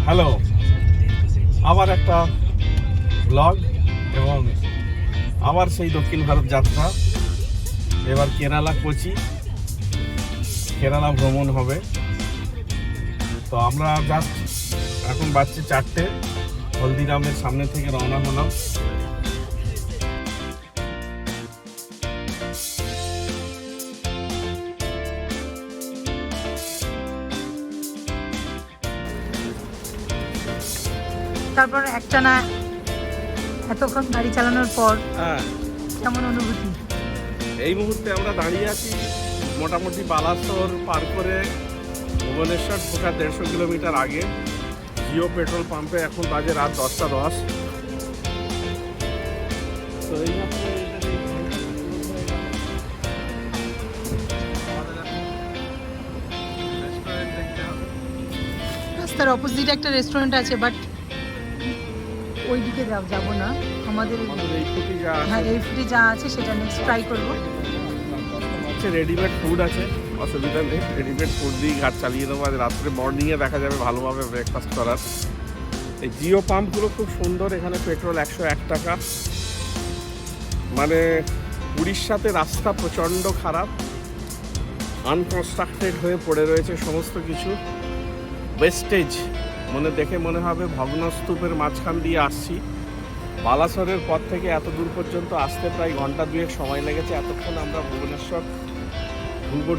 Hello, আবার একটা blog এবং আবার সেই দক্ষিণ ভারত যাত্রা। এবার কেরালা, কোচি, কেরালা ভ্রমণ হবে। তো আমরা জাস্ট এখন বাজছে 4টে, হলদিরামের সামনে থেকে রওনা হলাম। তারপর একটানা এতক্ষণ গাড়ি চালানোর পর হ্যাঁ, কেমন অনুভূতি? এই মুহূর্তে আমরা দাঁড়িয়ে আছি মোটামুটি বালাসোর পার করে ভুবনেশ্বর ঢোকার 150 কিলোমিটার আগে জিও পেট্রোল পাম্পে। এখন বাজে রাত 10টা 10। তো এই রাস্তার অপোজিটে একটা রেস্টুরেন্ট আছে, বাট ওইদিকে যাবো না। আমাদের এই ফুটি যা হ্যাঁ, এই ফুটে যা আছে সেটা নেক্সট ট্রাই করবো। আছে, রেডিমেড ফুড আছে, অসুবিধা নেই। রেডিমেড ফুড দিয়ে ঘাট চালিয়ে দেবো। আজ রাত্রে মর্নিংয়ে দেখা যাবে ভালোভাবে ব্রেকফাস্ট করার। এই জিও পাম্পগুলো খুব সুন্দর। এখানে পেট্রোল 101 টাকা। মানে উড়িষ্যাতে রাস্তা প্রচণ্ড খারাপ, আনকনস্ট্রাক্টেড হয়ে পড়ে রয়েছে সমস্ত কিছু, ওয়েস্টেজ। দেখে মনে হবে ভগ্নস্তূপের মাঝখান দিয়ে আসছি। বালাসরের পর থেকে এত দূর পর্যন্ত আসতে প্রায় ঘন্টা 2 সময় লেগেছে। এতক্ষণ আমরা ভুবনেশ্বর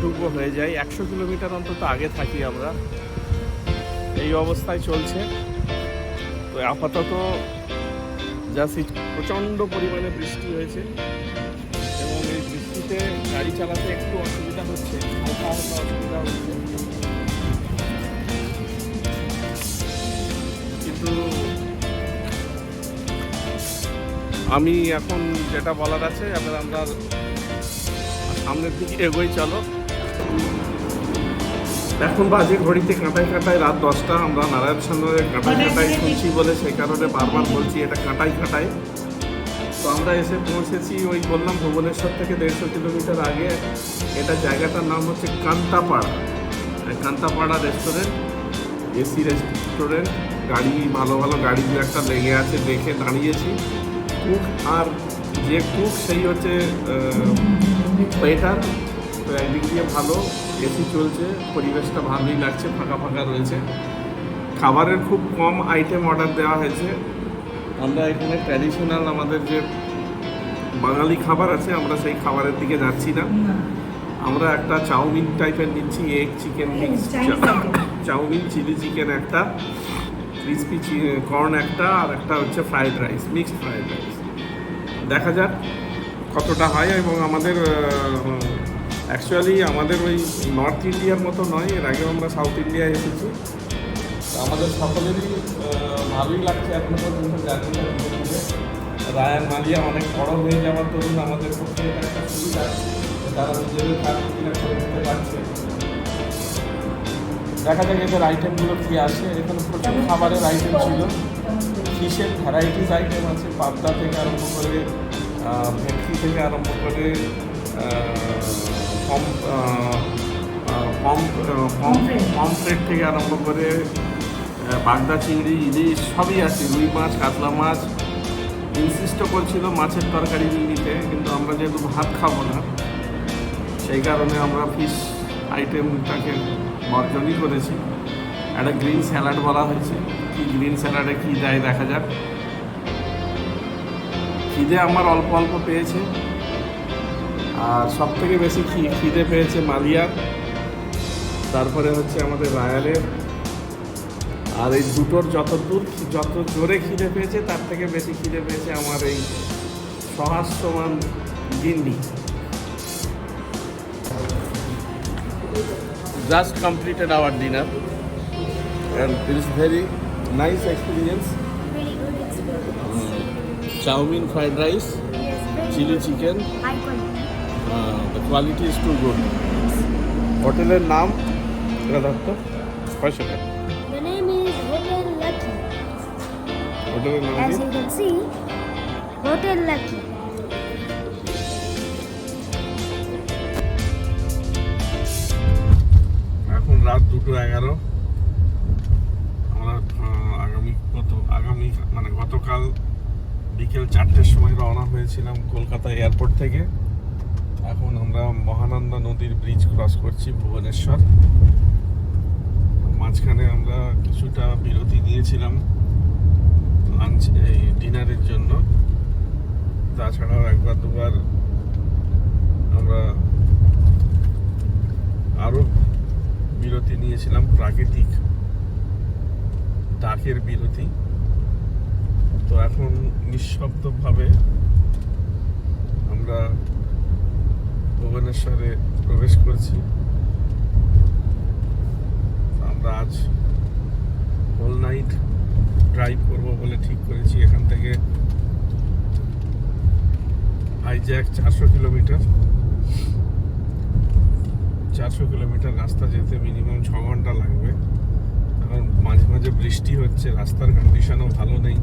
ঢুকবো হয়ে যাই। 100 কিলোমিটার অন্তত আগে থাকি আমরা। এই অবস্থায় চলছে। তো আপাতত যা প্রচণ্ড পরিমাণে বৃষ্টি হয়েছে এবং এই বৃষ্টিতে গাড়ি চালাতে একটু অসুবিধা হচ্ছে, হালকা হালকা অসুবিধা হচ্ছে। কিন্তু আমি এখন যেটা বলার আছে, আমরা সামনের দিকে এগোই। চলো, এখন বাজে ঘড়িতে কাঁটায় কাঁটায় রাত 10টা। আমরা নারায়ণ সাগরের কাঁটায় কাঁটায় শুনছি বলে সেই কারণে বারবার বলছি এটা কাঁটায় কাঁটায়। তো আমরা এসে পৌঁছেছি, ওই বললাম ভুবনেশ্বর থেকে 150 কিলোমিটার আগে। এটা জায়গাটার নাম হচ্ছে কান্তাপাড়া। কান্তাপাড়া রেস্টুরেন্ট, এসি রেস্টুরেন্ট। গাড়ি ভালো ভালো গাড়ি দু একটা লেগে আছে, দেখে দাঁড়িয়েছি। কুক আর যে কুক সেই হচ্ছে ওয়েটার। তো একদিক দিয়ে ভালো, এসি চলছে, পরিবেশটা ভালোই লাগছে, ফাঁকা ফাঁকা রয়েছে। খাবারের খুব কম আইটেম অর্ডার দেওয়া হয়েছে। আমরা এখানে ট্র্যাডিশনাল আমাদের যে বাঙালি খাবার আছে, আমরা সেই খাবারের দিকে যাচ্ছি না। আমরা একটা চাউমিন টাইপের নিচ্ছি, egg chicken mix chowmein, chilli chicken একটা, ক্রিসপি কর্ন একটা, আর একটা হচ্ছে fried rice, mixed fried rice. দেখা যাক কতটা হয়। এবং আমাদের অ্যাকচুয়ালি আমাদের ওই নর্থ ইন্ডিয়ার মতো নয়, এর আগেও আমরা সাউথ ইন্ডিয়ায় এসেছি। আমাদের সকলেরই ভালোই লাগছে এখনো পর্যন্ত জার্নিটা। রায়ান মালিয়া অনেক বড় হয়ে যাওয়ার দরুন আমাদের পক্ষে এটা একটা সুবিধা, তারা নিজেদের কাজগুলো করে দিতে পারছে। দেখা যাক এদের আইটেমগুলো কী আসে। এখানে প্রচুর খাবারের আইটেম ছিল, ফিশের ভ্যারাইটিস আইটেম আছে, পাবদা থেকে আরম্ভ করে ভেটকি থেকে আরম্ভ করে পমফ্রেট থেকে আরম্ভ করে বাগদা চিংড়ি, ইলিশ সবই আছে, রুই মাছ, কাতলা মাছ। ইনসিস্ট করছিল মাছের তরকারি নিতে, কিন্তু আমরা যেহেতু ভাত খাবো না সেই কারণে আমরা ফিশ আইটেমটাকে বর্জনই করেছি। একটা গ্রিন স্যালাড বলা হয়েছে, কি গ্রিন স্যালাডে কী দেয় দেখা যাক। খিদে আমার অল্প অল্প পেয়েছে, আর সব থেকে বেশি খিদে পেয়েছে মালিয়ার, তারপরে হচ্ছে আমাদের রায়ালের। আর এই দুটোর যত জোরে খিদে পেয়েছে তার থেকে বেশি খিদে পেয়েছে আমার এই সহাস্যমান গিন্নি। Just completed our dinner and it is very nice experience. Really good experience. Chowmein, fried rice, Yes, very chili good. chicken. High quality. The quality is too good. হোটেলের নাম রাধাত্ত পয়সা। The name is Hotel Lucky. হোটেলের নাম As you can see, Hotel Lucky. এখন রাত 2:11। আমরা গতকাল বিকেল 4টের সময় রওনা হয়েছিলাম কলকাতা এয়ারপোর্ট থেকে। এখন আমরা মহানন্দা নদীর ব্রিজ ক্রস করছি ভুবনেশ্বর। মাঝখানে আমরা কিছুটা বিরতি নিয়েছিলাম লাঞ্চ ডিনারের জন্য। তাছাড়াও একবার দুবার আমরা আরো বিরতি নিয়েছিলাম, প্রাকৃতিক ডাকের বিরতি। তো এখন নিঃশব্দভাবে আমরা ভুবনেশ্বরে প্রবেশ করছি। আমরা আজ হোল নাইট ড্রাইভ করবো বলে ঠিক করেছি। এখান থেকে হাইজ্যাক 400 কিলোমিটার রাস্তা যেতে মিনিমাম 6 ঘন্টা লাগবে। কারণ মাঝে মাঝে বৃষ্টি হচ্ছে, রাস্তার কন্ডিশনও ভালো নেই।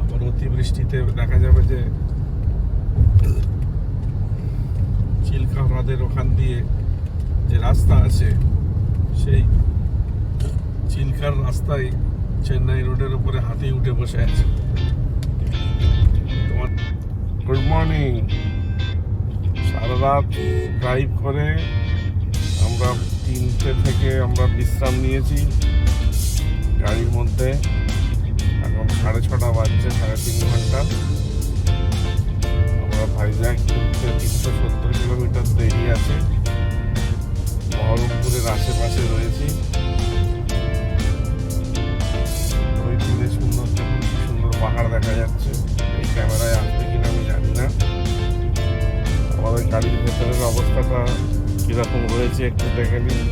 আবার অতিবৃষ্টিতে দেখা যাবে যে চিল্কা হ্রদের ওখান দিয়ে যে রাস্তা আছে, সেই চিল্কার রাস্তায় চেন্নাই রোডের উপরে হাতি উঠে বসে আছে। তোমার গুড মর্নিং। সারা রাত ড্রাইভ করে আমরা 3টে থেকে আমরা বিশ্রাম নিয়েছি গাড়ির মধ্যে। এখন 6:30 বাজছে, 3.5 ঘন্টা। আমরা ভাইজ্যাক ঘুরতে 370 কিলোমিটার দেরি আছে। বহরমপুরের আশেপাশে রয়েছি। ওই দিনে সুন্দর, দেখুন কি সুন্দর পাহাড় দেখা যাচ্ছে। এই ক্যামেরায় আসবে কিনা আমি জানি না। আমাদের গাড়ির ভেতরের অবস্থাটা কিরকম রয়েছে একটু দেখে নিন।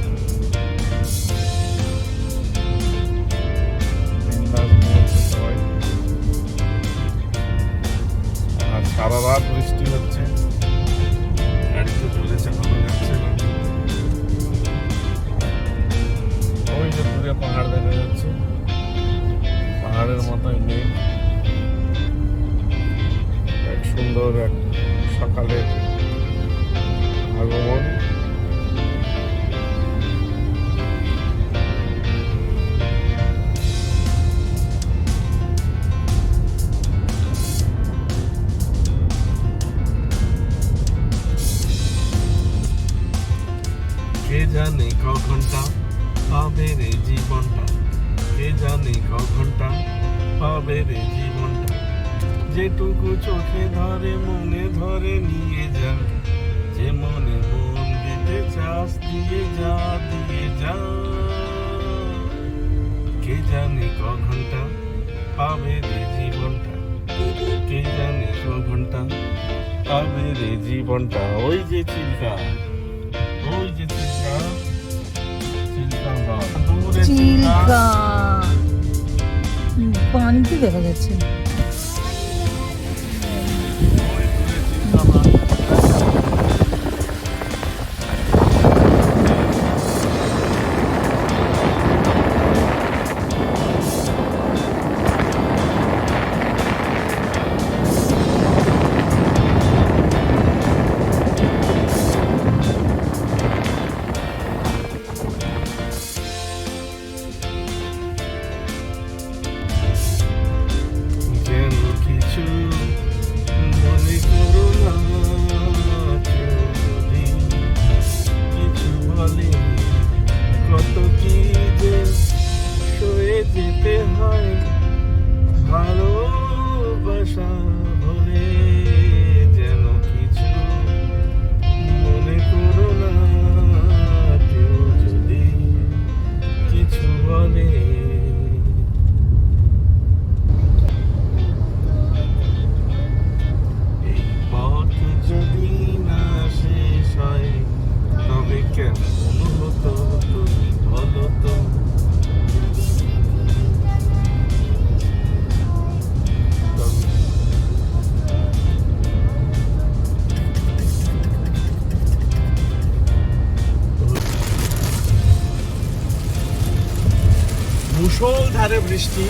সবাই, আর সারা রাত বৃষ্টি হচ্ছে, গাড়িতে জোরে চালানো যাচ্ছে না। ওই যে দূরে পাহাড় দেখা যাচ্ছে, পাহাড়ের মাথায় মেঘ। এক সুন্দর এক সকালের আগমন। কে জানে ক ঘন্টা পাবে রে জীবনটা, কে জানে ক ঘন্টা পাবে রে জীবনটা। যেটুকু চোখে ধরে মনে ধরে নিয়ে যা, যে মনে মন দিতে চাস দিয়ে যা, দিয়ে যা। কে জানে ক ঘন্টা পাবে রে জীবনটা, কে জানে ক ঘন্টা পাবে রে জীবনটা। ওই যে চিল্কা, ওই যে চিল্কা, চিল্কা হ্রদ, দূরে চিল্কা পানিতে দেখা যাচ্ছে। ওই দূরে চিল্কা হ্রদ। যেন কিছু মনে করো না, কেউ যদি কিছু বলে, কত কি যে সয়ে যেতে হয় ভালোবাসা হলে। যেন কিছু মনে করো না, কেউ যদি কিছু বলে। এই পথ যদি না শেষ হয় তবে কেমন হতো তুমি বলো তো। মুষলধারে বৃষ্টি।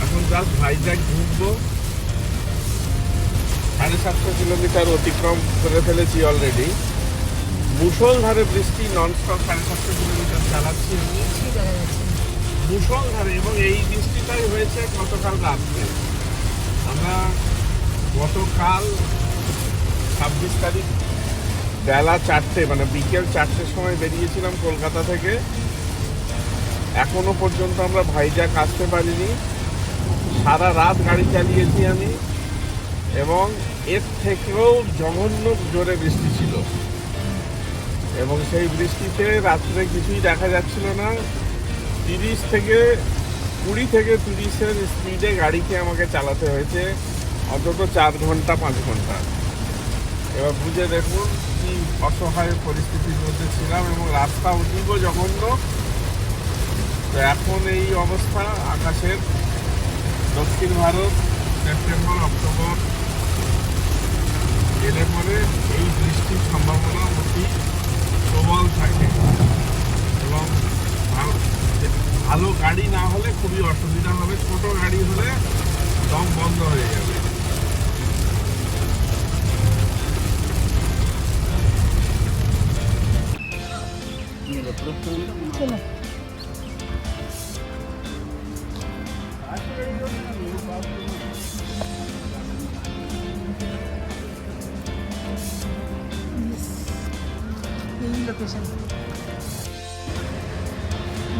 এখন জাস্ট ভাইজ্যাক ঢুকবো। 750 কিলোমিটার অতিক্রম করে ফেলেছি অলরেডি। মুষলধারে বৃষ্টি, ননস্টপ 750 কিলোমিটার চালাচ্ছি। মুষলধারে, এবং এই বৃষ্টিটাই হয়েছে গতকাল রাত্রে। আমরা গতকাল 26 তারিখ বেলা 4টে মানে বিকেল 4টের সময় বেরিয়েছিলাম কলকাতা থেকে। এখনো পর্যন্ত আমরা ভাইজ্যাক আসতে পারিনি। সারা রাত গাড়ি চালিয়েছি আমি, এবং এর থেকেও জঘন্য জোরে বৃষ্টি ছিল। এবং সেই বৃষ্টিতে রাত্রে কিছুই দেখা যাচ্ছিল না। 20 থেকে 30-এর স্পিডে গাড়িকে আমাকে চালাতে হয়েছে অন্তত 4 ঘন্টা 5 ঘন্টা। এবার বুঝে দেখুন কি অসহায় পরিস্থিতির মধ্যে ছিলাম, এবং রাস্তা অতীব জঘন্য। তো এখন এই অবস্থা আকাশের। দক্ষিণ ভারত সেপ্টেম্বর অক্টোবর এলে পরে এই বৃষ্টির সম্ভাবনা অতি প্রবল থাকে, এবং ভালো গাড়ি না হলে খুবই অসুবিধা হবে। ছোট গাড়ি হলে দম বন্ধ হয়ে যাবে। চলো यही लोकेशन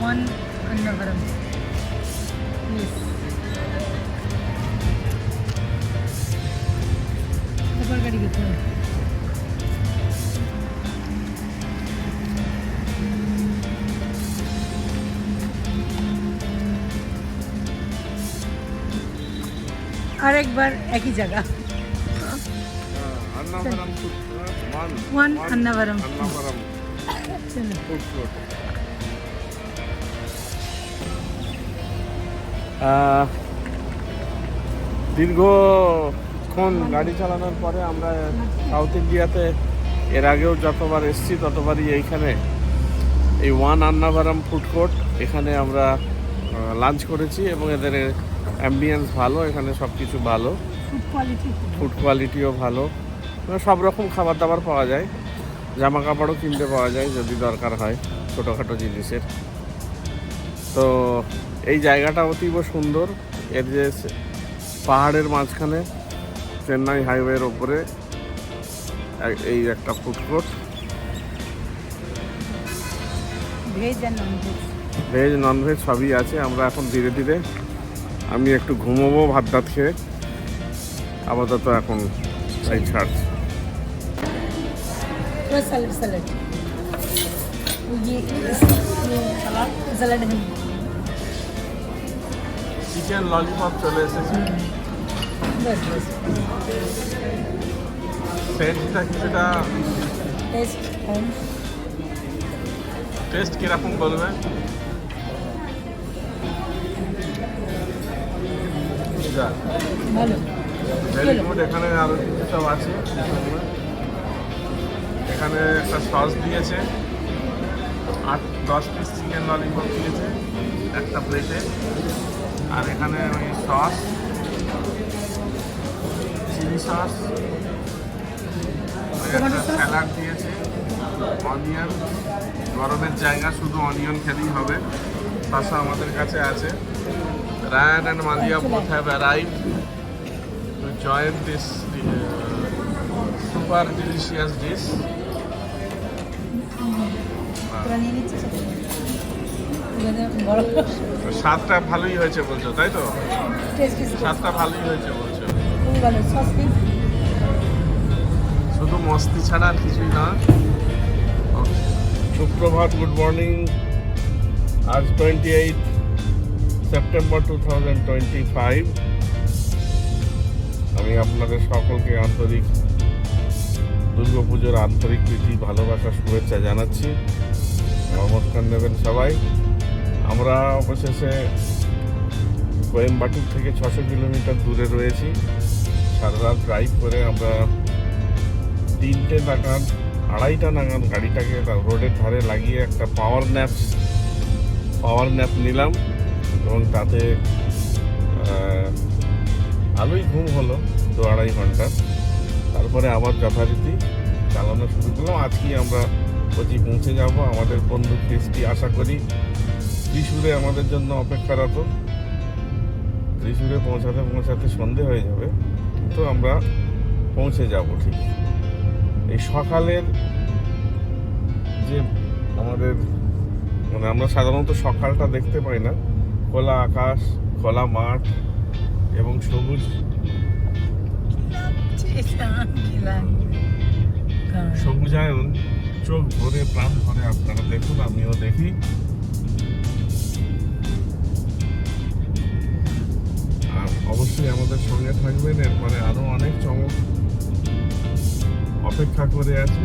1 अन्नावरम। यस सुपर गाड़ी घेतली और एक बार एक ही जगह अन्नावरम वन अन्नावरम। अन्नावरम चलो ফুড কোর্ট। দীর্ঘক্ষণ গাড়ি চালানোর পরে আমরা সাউথ ইন্ডিয়াতে এর আগেও যতবার এসেছি ততবারই এইখানে এই ওয়ান আন্নাভারাম ফুড কোর্ট, এখানে আমরা লাঞ্চ করেছি, এবং এদের অ্যাম্বিয়েন্স ভালো, এখানে সব কিছু ভালো, फूड क्वालिटी ফুড কোয়ালিটিও ভালো, সব রকম খাবার দাবার পাওয়া যায়, জামা কাপড়ও কিনতে পাওয়া যায় যদি দরকার হয় ছোটোখাটো জিনিসের। তো এই জায়গাটা অতীব সুন্দর। এর যে পাহাড়ের মাঝখানে চেন্নাই হাইওয়ের ওপরে এই একটা ফুড কোর্ট। भेज and non veg veg non veg সবই আছে। আমরা এখন ধীরে ধীরে, আমি একটু ঘুমোবো ভাত টাত খেয়ে, আপাতত এখন এই ছাড়ছি। थोड़ा सैलड सैलड ये सैलड है চিকেন ললিপপ চলে এসেছে। बस बस সেটটা কিছুটা टेस्ट होम টেস্ট কিরকম বলবে? ভালো ভেরি গুড। এখানে আরও কিছু সব আছে। এখানে একটা সস দিয়েছে, 8-10 পিস চিকেন ললিপপ দিয়েছে একটা প্লেটে। আর এখানে ওই সস, চিলি সস, একটা স্যালাড দিয়েছে, অনিয়ন, গরমের জায়গা শুধু অনিয়ন খেলেই হবে। পাশা আমাদের কাছে আছে। Ryan and Malia both have arrived to join this super delicious dish. তোরা নিয়ে নিচ্ছিস এখানে বড় তো স্বাদটা ভালোই হয়েছে বলছো, তাই তো? টেস্ট স্বাদটা ভালোই হয়েছে বলছো, খুবই ভালো সস দিন শুধু মস্তি ছাড়া আর কিছুই না। সুপ্রভাত, গুড মর্নিং। আজ 28 সেপ্টেম্বর 2025। আমি আপনাদের সকলকে আন্তরিক দুর্গাপুজোর আন্তরিক প্রীতি, ভালোবাসা, শুভেচ্ছা জানাচ্ছি। নমস্কার নেবেন সবাই। আমরা অবশেষে কোয়েম্বাটুর থেকে 600 কিলোমিটার দূরে রয়েছি। সারা রাত ড্রাইভ করে আমরা 3টে নাগাদ, 2:30টা নাগাদ গাড়িটাকে রোডের ধারে লাগিয়ে একটা পাওয়ার ন্যাপ নিলাম, এবং তাতে ভালোই ঘুম হলো 2-2.5 ঘন্টা। তারপরে আবার যথারীতি চালানো শুরু করলাম। আজকেই আমরা কোচি পৌঁছে যাব। আমাদের বন্ধু ক্রিস্টি আশা করি ত্রিশূরে আমাদের জন্য অপেক্ষারত। ত্রিশূরে পৌঁছাতে পৌঁছাতে সন্ধে হয়ে যাবে, কিন্তু আমরা পৌঁছে যাব ঠিক। এই সকালের যে আমাদের মানে আমরা সাধারণত সকালটা দেখতে পাই না, খোলা আকাশ, খোলা মাঠ এবং সবুজ সবুজায়ন, চোখ ভরে প্রাণ ভরে আপনারা দেখুন, আমিও দেখি। আর অবশ্যই আমাদের সঙ্গে থাকবেন, এরপরে আরো অনেক চমক অপেক্ষা করে আছে।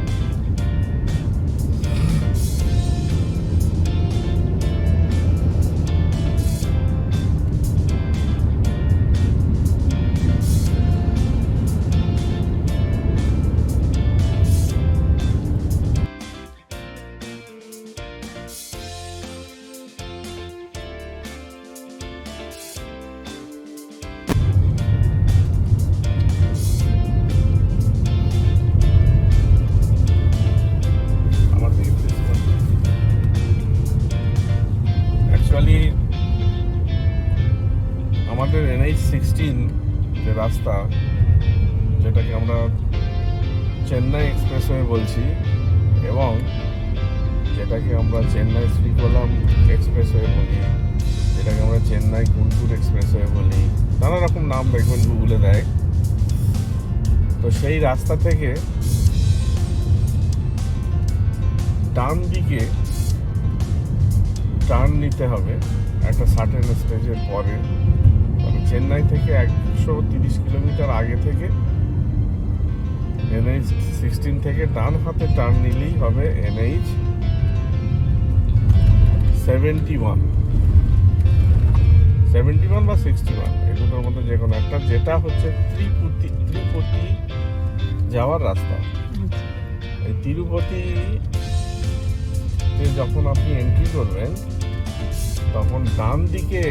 অ্যাকচুয়ালি আমাদের NH-16 যে রাস্তা, যেটাকে আমরা চেন্নাই এক্সপ্রেসওয়ে বলছি এবং যেটাকে আমরা চেন্নাই শ্রীকোলাম এক্সপ্রেসওয়ে বলি, যেটাকে আমরা চেন্নাই গুন্টুর এক্সপ্রেসওয়ে বলি, নানা রকম নাম দেখবেন গুগলে দেয়। তো সেই রাস্তা থেকে ডান দিকে টার্ন নিতে হবে একটা সার্টেন স্টেজের পরে, মানে চেন্নাই থেকে 130 কিলোমিটার আগে থেকে NH-16 থেকে ডান হাতে টার্ন নিলেই হবে NH-71 বা 61, এই দুটোর মধ্যে যে কোনো একটা, যেটা হচ্ছে তিরুপতি যাওয়ার রাস্তা। এই তিরুপতি যখন আপনি এন্ট্রি করবেন তখন ডান দিকে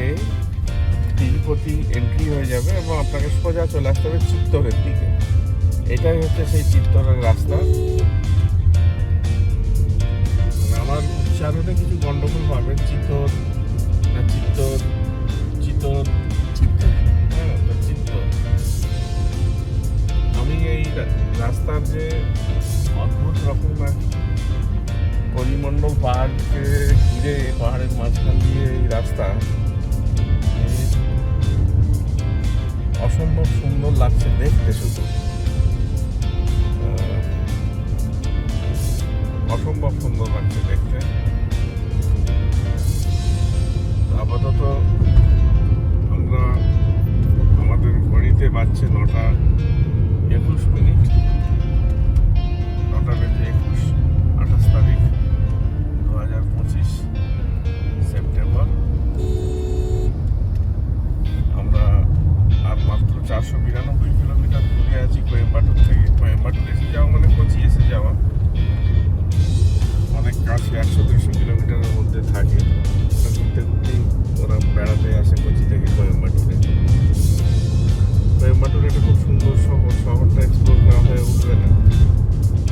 তিরুপতি এন্ট্রি হয়ে যাবে এবং আপনাকে সোজা চলে আসতে হবে চিত্তরের দিকে। এটাই হচ্ছে সেই চিত্তরের রাস্তা। মানে আমার উচ্চারণে কিছু গন্ডগোল পাবেন, চিত্তর না চিত্তর, চিত্তর, হ্যাঁ চিত্তর। আমি এই রাস্তার যে অদ্ভুত রকম পরিমণ্ডল, পাহাড়কে ঘিরে, পাহাড়ের মাঝখান দিয়ে এই রাস্তা, অসম্ভব সুন্দর লাগছে দেখতে, শুধু অসম্ভব সুন্দর লাগছে দেখতে। আপাতত আমরা আমাদের ঘড়িতে বাজছে 9:21, 9:21, 28 তারিখ 2025 সেপ্টেম্বর। আমরা আর মাত্র 492 কিলোমিটার দূরে আছি কোয়েম্বাটুর থেকে। কোয়েম্বাটুর এসে যাওয়া মানে কোচি এসে যাওয়া, অনেক কাছে, 100-150 কিলোমিটারের মধ্যে থাকে। ঘুরতে ঘুরতেই ওরা বেড়াতে আসে কোচি থেকে কোয়েম্বাটুরে। কোয়েম্বাটুর একটা খুব সুন্দর শহর, শহরটা এক্সপ্লোর করা হয়ে উঠবে না।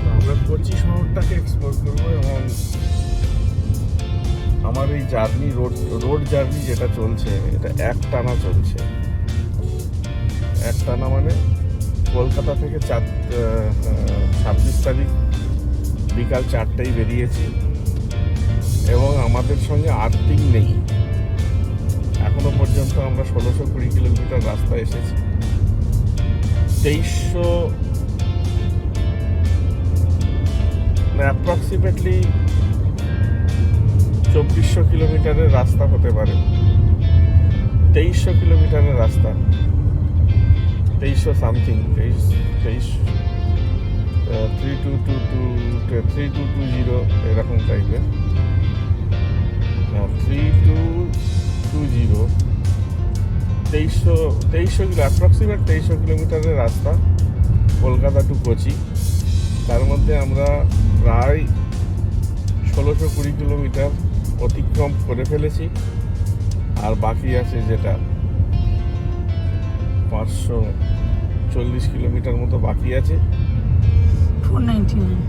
তো আমরা কোচি শহরটাকে এক্সপ্লোর করবো এবং আমার এই জার্নি, রোড জার্নি যেটা চলছে, এটা একটানা চলছে। একটানা মানে কলকাতা থেকে 26 তারিখ বিকাল 4টায় বেরিয়েছি এবং আমাদের সঙ্গে আর্থিং নেই। এখনো পর্যন্ত আমরা 1620 কিলোমিটার রাস্তা এসেছি। 2300 অ্যাপ্রক্সিমেটলি 2400 কিলোমিটারের রাস্তা হতে পারে। 2300 কিলোমিটারের রাস্তা, 2300 সামথিং, 3220 এরকম টাইপের, 3220, 2300 অ্যাপ্রক্সিমেট 2300 কিলোমিটারের রাস্তা কলকাতা টু কোচি। তার মধ্যে আমরা প্রায় 1620 কিলোমিটার অতিক্রম করে ফেলেছি, আর বাকি আছে যেটা 540 কিলোমিটার মতো বাকি আছে। 491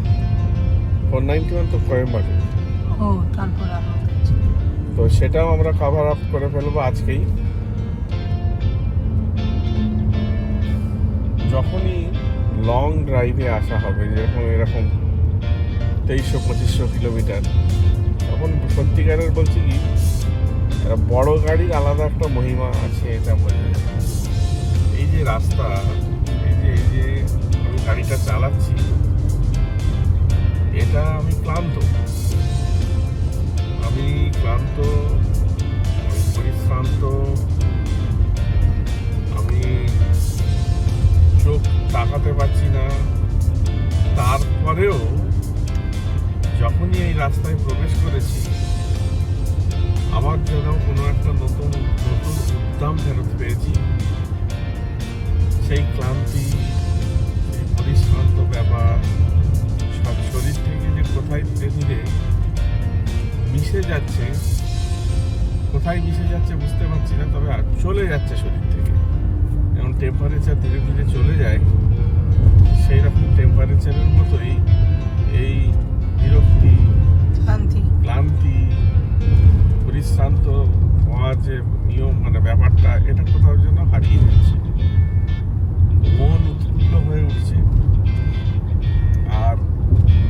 491 তো কোয়েম্বাটুর। ও তারপর আরো তো সেটাও আমরা কভার আপ করে ফেলবো আজকেই। যখনই লং ড্রাইভে আসা হবে, যেরকম এরকম 2300-2500 কিলোমিটার, তখন সত্যিকারের বলছি কি, একটা বড় গাড়ির আলাদা একটা মহিমা আছে, এটা বোঝা যায়। এই যে রাস্তা, এই যে আমি গাড়িটা চালাচ্ছি, এটা আমি ক্লান্ত, আমি পরিশ্রান্ত, আমি চোখ তাকাতে পারছি না। তারপরেও যখনই এই রাস্তায় প্রবেশ করেছি, আমার যেন কোনো একটা নতুন উদ্যম ফেরত পেয়েছি। সেই ক্লান্তি, সেই পরিশ্রান্ত ব্যাপার সব শরীর থেকে যে কোথায় ধীরে ধীরে মিশে যাচ্ছে, কোথায় মিশে যাচ্ছে বুঝতে পারছি না, তবে চলে যাচ্ছে শরীর থেকে। যেমন টেম্পারেচার ধীরে ধীরে চলে যায়, সেই রকম টেম্পারেচারের মতোই এই বিরক্তি, ক্লান্তি, পরিশ্রান্ত হওয়ার যে নিয়ম, মানে ব্যাপারটা, এটা কোথাও যেন হারিয়ে যাচ্ছে। মন উৎফুল্ল হয়ে উঠছে। আর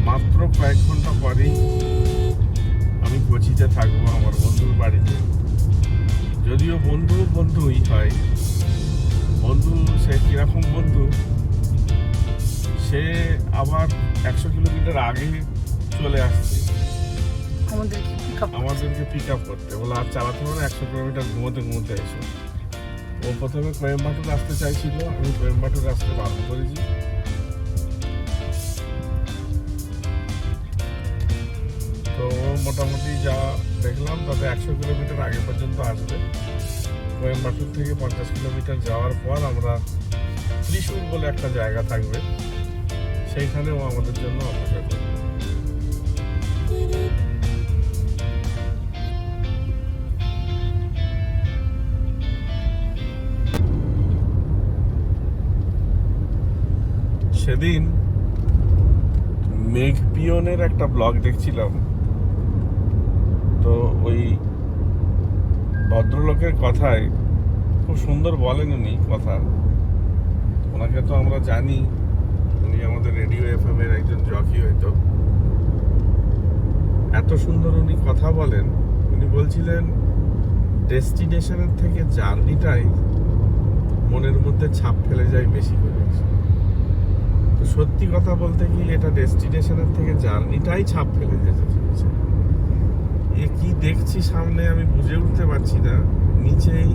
মাত্র কয়েক ঘন্টা পরেই আমি কোচিতে থাকবো আমার বন্ধুর বাড়িতে। যদিও বন্ধুই হয়, বন্ধু সে কিরকম বন্ধু, সে আবার 100 কিলোমিটার আগে চলে আসছে আমাদেরকে পিক আপ করতে। বলে আর চালাতে হবে না, 100 কিলোমিটার ঘুমোতে এসো। ও প্রথমে কোয়েম্বাটুর আসতে চাইছিল, আমি কোয়েম্বাটুর আসতে বারণ করেছি। তো মোটামুটি যা দেখলাম তাতে 100 কিলোমিটার আগে পর্যন্ত আসবে। কোয়েম্বাটুর থেকে 50 কিলোমিটার যাওয়ার পর আমরা ত্রিশূর বলে একটা জায়গা থাকবে, সেইখানেও আমাদের জন্য অপেক্ষা করবে। সেদিন মেঘপিয়নের একটা ব্লগ দেখছিলাম, তো ওই ভদ্রলোকের কথায় খুব সুন্দর বলেন উনি কথা। ওনাকে তো আমরা জানি, উনি আমাদের রেডিও এফএম এর একজন জকি হয়তো। এত সুন্দর উনি কথা বলেন। উনি বলছিলেন ডেস্টিনেশনের থেকে জার্নিটাই মনের মধ্যে ছাপ ফেলে যায় বেশি করে। তো সত্যি কথা বলতে কি, এটা ডেস্টিনেশনের থেকে জার্নিটাই ছাপ ফেলে যেতে চলেছে। এ কি দেখছি সামনে আমি বুঝে উঠতে পারছি না। নিচেই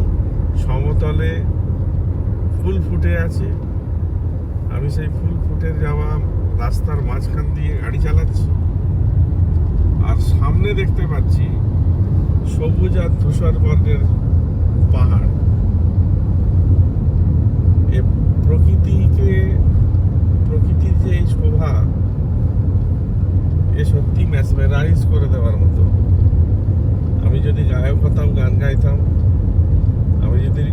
সমতলে ফুল ফুটে আছে, আমি সেই ফুল ফুটে যাওয়া রাস্তার মাঝখান দিয়ে গাড়ি চালাচ্ছি, আর সামনে দেখতে পাচ্ছি সবুজ আর ধূসর বর্ণের পাহাড়। এ প্রকৃতির যে এই শোভা, এ সত্যি ম্যাসমেরাইজ করে দেওয়ার মতো। আমি যদি গায়ক হতাম, গান গাইতাম, আমি যদি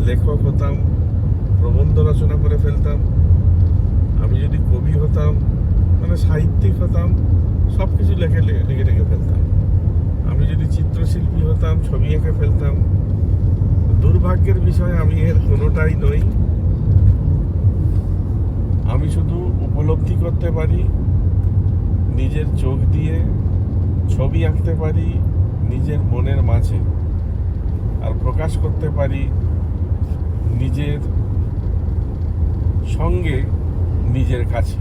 লেখক হতাম, প্রবন্ধ রচনা করে ফেলতাম, আমি যদি কবি হতাম, মানে সাহিত্যিক হতাম, সব কিছু লিখে ফেলতাম। আমি যদি চিত্রশিল্পী হতাম, ছবি এঁকে ফেলতাম। দুর্ভাগ্যের বিষয় আমি এর কোনোটাই নই। আমি শুধু উপলব্ধি করতে পারি, নিজের চোখ দিয়ে ছবি আঁকতে পারি নিজের মনের মাঝে, আর প্রকাশ করতে পারি নিজের সঙ্গে, নিজের কাছে,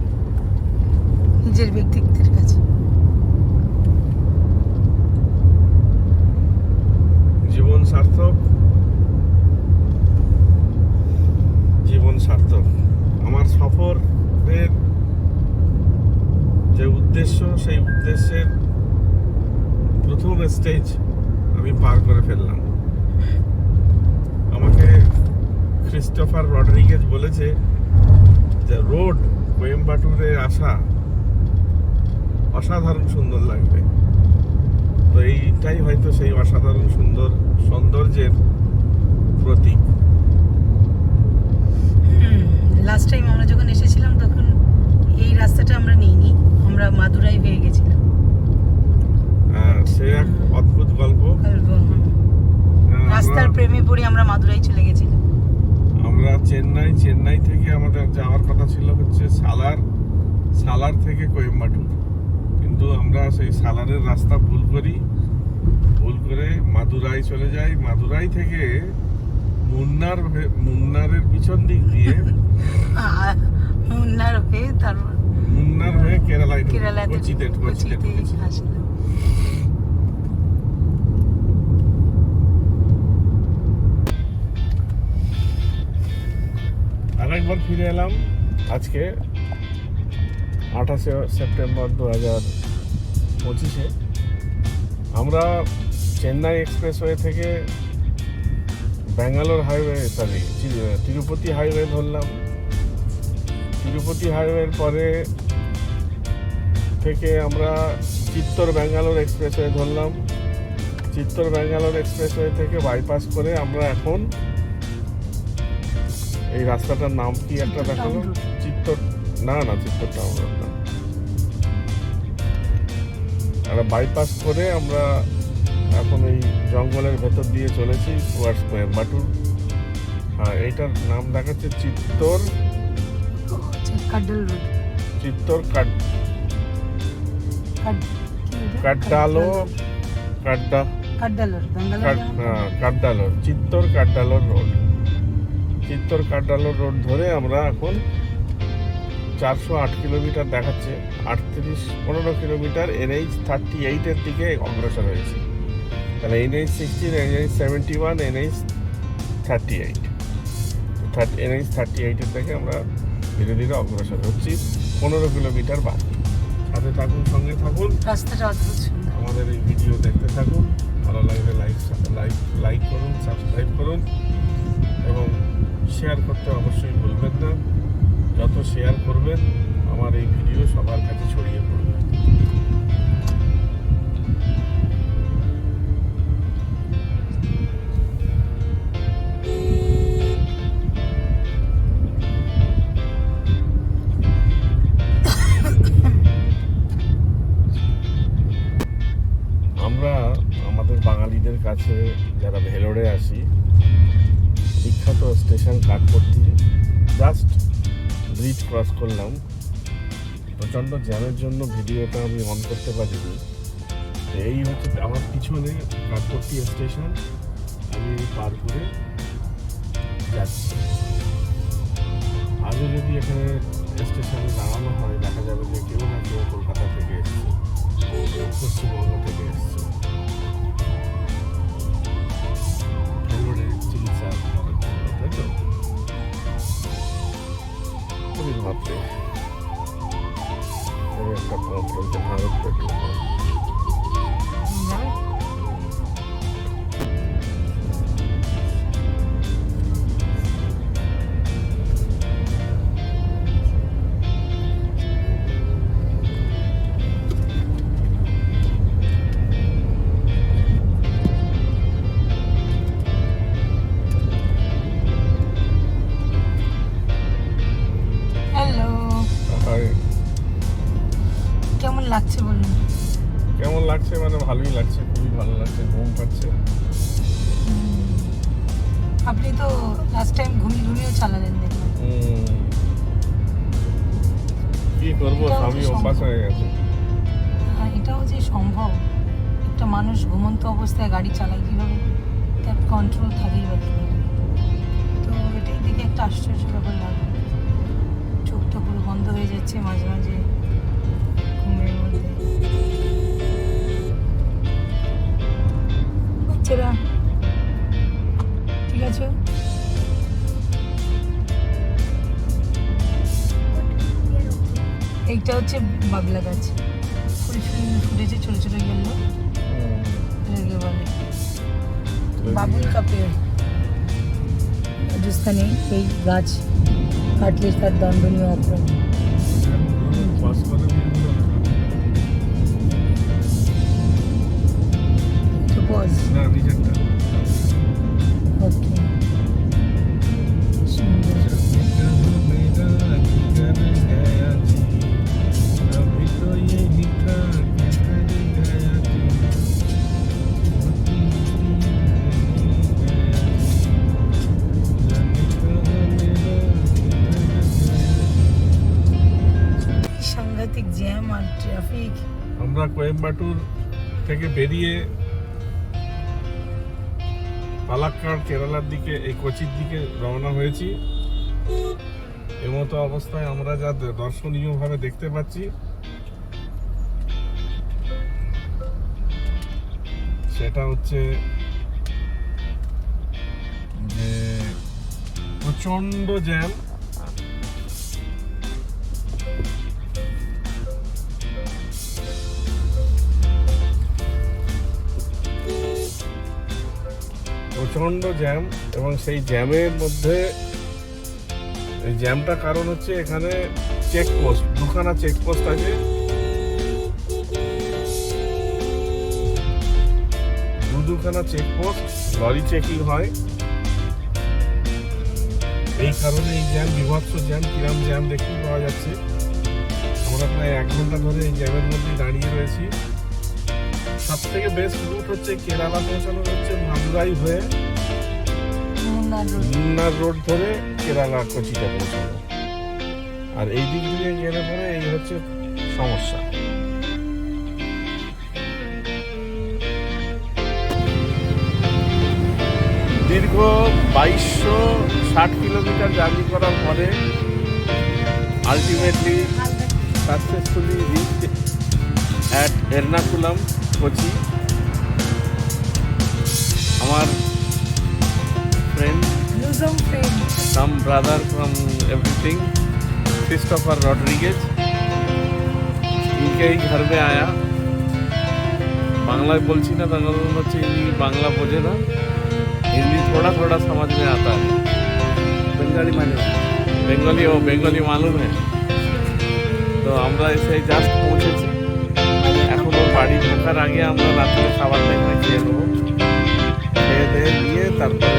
নিজের ব্যক্তিত্বের কাছে। জীবন সার্থক, জীবন সার্থক। আমার সফরের যে উদ্দেশ্য, সেই উদ্দেশ্যের প্রথম স্টেজ আমি পার করে ফেললাম। আমাকে ক্রিস্টোফার রডরিগেজ বলেছে যে রোড কোয়েম্বাটুরে আসা অসাধারণ সুন্দর লাগবে। তো এইটাই হয়তো সেই অসাধারণ সৌন্দর্যের প্রতীক। লাস্ট টাইম আমরা যখন এসেছিলাম তখন এই রাস্তাটা আমরা নিইনি, আমরা মাদুরাই হয়ে গেছিলাম। সে এক অদ্ভুত গল্প। রাস্তার প্রেমে পড়ে আমরা মাদুরাই চলে গেছিলাম। আমরা চেন্নাই থেকে আমাদের যাওয়ার কথা ছিল হচ্ছে সালার থেকে কোয়েম্বাটুর, কিন্তু আমরা সেই সালারের রাস্তা ভুল করে মাদুরাই চলে যাই। মাদুরাই থেকে মুন্নারের পিছন দিক দিয়ে মুন্নার হয়ে কেরালায় কোচিতে ঢুকেছি। আরেকবার ফিরে এলাম আজকে 28 সেপ্টেম্বর 2025। আমরা চেন্নাই এক্সপ্রেসওয়ে থেকে ব্যাঙ্গালোর তিরুপতি হাইওয়ে ধরলাম। তিরুপতি হাইওয়ের পরে থেকে আমরা চিত্তর ব্যাঙ্গালোর এক্সপ্রেসওয়ে ধরলাম। চিত্তর ব্যাঙ্গালোর এক্সপ্রেসওয়ে থেকে বাইপাস করে আমরা এখন এই রাস্তাটার নাম কি একটা দেখালো, চিত্তর টাউন রোড না, একটা বাইপাস করে আমরা এখন এই জঙ্গলের ভেতর দিয়ে চলেছি টুয়ার্ডস কোয়েম্বাটুর। হ্যাঁ, এইটার নাম দেখাচ্ছে চিত্তর কাড্ডালোর রোড ধরে আমরা এখন 408 কিলোমিটার দেখাচ্ছে, 15 কিলোমিটার NH 38 এর দিকে অগ্রসর হয়েছে। তাহলে NH 16, NH 71, NH 38 এর থেকে আমরা ধীরে ধীরে অগ্রসর হচ্ছি 15 কিলোমিটার বাকি। সাথে থাকুন, সঙ্গে থাকুন, রাস্তাটা অদ্ভুত সুন্দর। আমাদের এই ভিডিও দেখতে থাকুন। ভালো লাগলে লাইক করুন, সাবস্ক্রাইব করুন এবং শেয়ার করতে অবশ্যই ভুলবেন না। যত শেয়ার করবেন আমার এই ভিডিও সবার কাছে ছড়িয়ে পড়বে। আমরা আমাদের বাঙালিদের কাছে যারা ভেলোরে আসি, বিখ্যাত station Kathpatti, just bridge cross করলাম। প্রচণ্ড জ্যামের জন্য ভিডিওটা আমি অন করতে পারিনি। এই হচ্ছে আমার পিছনে কাঠপট্টি স্টেশন, আমি পার করে যাচ্ছি। আজও যদি এখানে স্টেশনে দাঁড়ানো হয়, দেখা যাবে যে কেউ না কেউ কলকাতা থেকে এসছে, পশ্চিমবঙ্গ থেকে এসছে ভেলোরে চিকিৎসা করার জন্য, তাই তো? মাত্রে একটা পাম্প রয়েছে, ভারত পেট্রোল পাম্প। কেমন লাগছে মানে ভালোই লাগছে, খুবই ভালো লাগছে, ঘুম পাচ্ছে। আপনি তো লাস্ট টাইম ঘুমিয়ে চালালেন দেখলাম। কি করবো, আমি অভ্যাস হয়ে গেছে। এটাও যে সম্ভব, একটা মানুষ ঘুমন্ত অবস্থায় গাড়ি চালায় কিভাবে, তার কন্ট্রোল থাকেই বা কিভাবে। তো এটাই দেখে একটা আশ্চর্য ব্যাপার লাগলো। চোখটা পুরো বন্ধ হয়ে যাচ্ছে মাঝে মাঝে ঘুমের মধ্যে। বাচ্চারা ঠিক আছে? এইটা হচ্ছে বাবলা গাছ, ফুল ফুটেছে ছোট ছোট গেলো, এটাকে বলে বাবুল কাপের। রাজস্থানে এই গাছ কাটলে তার দণ্ডনীয় অপরাধ। ওকে, সুন্দর। আমরা কোয়েম্বাটুর থেকে বেরিয়ে পালাক্কাড় কেরালার দিকে, এই কোচির দিকে রওনা হয়েছি। এমতো অবস্থায় আমরা যা দর্শনীয় ভাবে দেখতে পাচ্ছি সেটা হচ্ছে যে প্রচন্ড জ্যাম। প্রচন্ড জ্যাম, এবং সেই জ্যামের মধ্যে এই জ্যামটা কারণ হচ্ছে এখানে চেকপোস্ট, দুখানা চেকপোস্ট আছে। দুখানা চেকপোস্ট, লরি চেকিং হয়। এই কারণে এই জ্যাম, বিভৎস জ্যাম। কিরাম জ্যাম দেখতে পাওয়া যাচ্ছে। আমরা প্রায় 1 ঘন্টা ধরে এই জ্যামের মধ্যে দাঁড়িয়ে রয়েছি। সব থেকে বেস্ট রুট হচ্ছে কেরালা পৌঁছানো হচ্ছে মাদুরাই হয়ে মুন্নার রোড ধরে কেরালা কোচিতে পৌঁছানো। আর এই দিক দিয়ে গেলে পরে এই হচ্ছে সমস্যা। দীর্ঘ 2260 কিলোমিটার জার্নি করার পরে ultimately successfully reached at Ernakulam, Kochi. আমার friend, some brother from everything, Christopher Rodriguez, इनके ही घर में आया। बांग्ला बोलची ना, बांग्ला হচ্ছে ইনি বাংলা বোঝে না, हिंदी थोड़ा थोड़ा समझ में आता है। बंगाली मालूम, बेंगली मालूम है। তো আমরা এসে জাস্ট পৌঁছেছি। এখন ওর বাড়ি ঢোকার আগে আমরা রাত্রে খাবারটা এখানে খেয়ে নেবো। খেয়ে দিয়ে তারপর